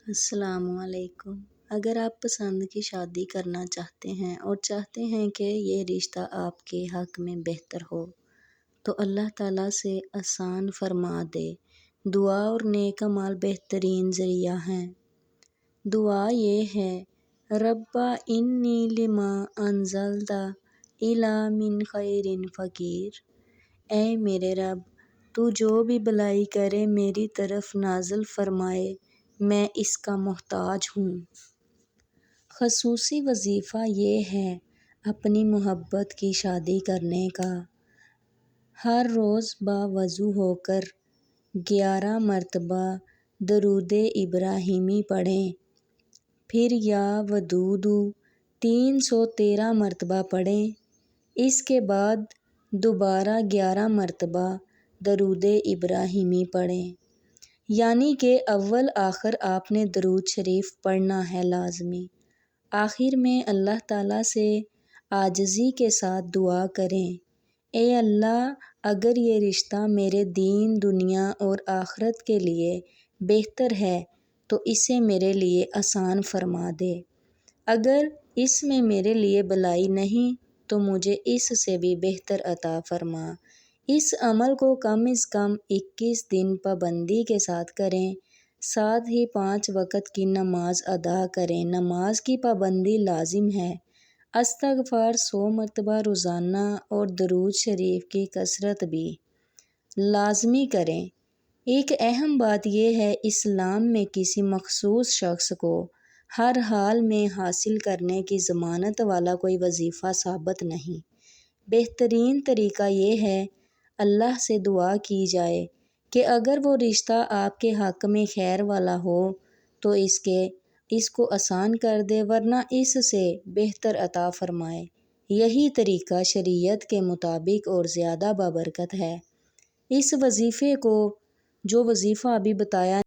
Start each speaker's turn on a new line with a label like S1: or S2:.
S1: السلام علیکم۔ اگر آپ پسند کی شادی کرنا چاہتے ہیں اور چاہتے ہیں کہ یہ رشتہ آپ کے حق میں بہتر ہو تو اللہ تعالیٰ سے آسان فرما دے۔ دعا اور نیک اعمال بہترین ذریعہ ہیں۔ دعا یہ ہے: ربّا انی لما انزلت الی من خیر فقیر۔ اے میرے رب، تو جو بھی بھلائی کرے میری طرف نازل فرمائے، میں اس کا محتاج ہوں۔ خصوصی وظیفہ یہ ہے اپنی محبت کی شادی کرنے کا۔ ہر روز باوضو ہو کر 11 مرتبہ درود ابراہیمی پڑھیں، پھر یا ودود 313 مرتبہ پڑھیں۔ اس کے بعد دوبارہ 11 مرتبہ درود ابراہیمی پڑھیں، یعنی کہ اول آخر آپ نے درود شریف پڑھنا ہے لازمی۔ آخر میں اللہ تعالیٰ سے عاجزی کے ساتھ دعا کریں: اے اللہ، اگر یہ رشتہ میرے دین، دنیا اور آخرت کے لیے بہتر ہے تو اسے میرے لیے آسان فرما دے۔ اگر اس میں میرے لیے بھلائی نہیں تو مجھے اس سے بھی بہتر عطا فرما۔ اس عمل کو کم از کم 21 دن پابندی کے ساتھ کریں، ساتھ ہی 5 وقت کی نماز ادا کریں۔ نماز کی پابندی لازم ہے۔ استغفار 100 مرتبہ روزانہ اور درود شریف کی کثرت بھی لازمی کریں۔ ایک اہم بات یہ ہے، اسلام میں کسی مخصوص شخص کو ہر حال میں حاصل کرنے کی ضمانت والا کوئی وظیفہ ثابت نہیں۔ بہترین طریقہ یہ ہے اللہ سے دعا کی جائے کہ اگر وہ رشتہ آپ کے حق میں خیر والا ہو تو اس کو آسان کر دے، ورنہ اس سے بہتر عطا فرمائے۔ یہی طریقہ شریعت کے مطابق اور زیادہ بابرکت ہے۔ اس وظیفے کو جو وظیفہ ابھی بتایا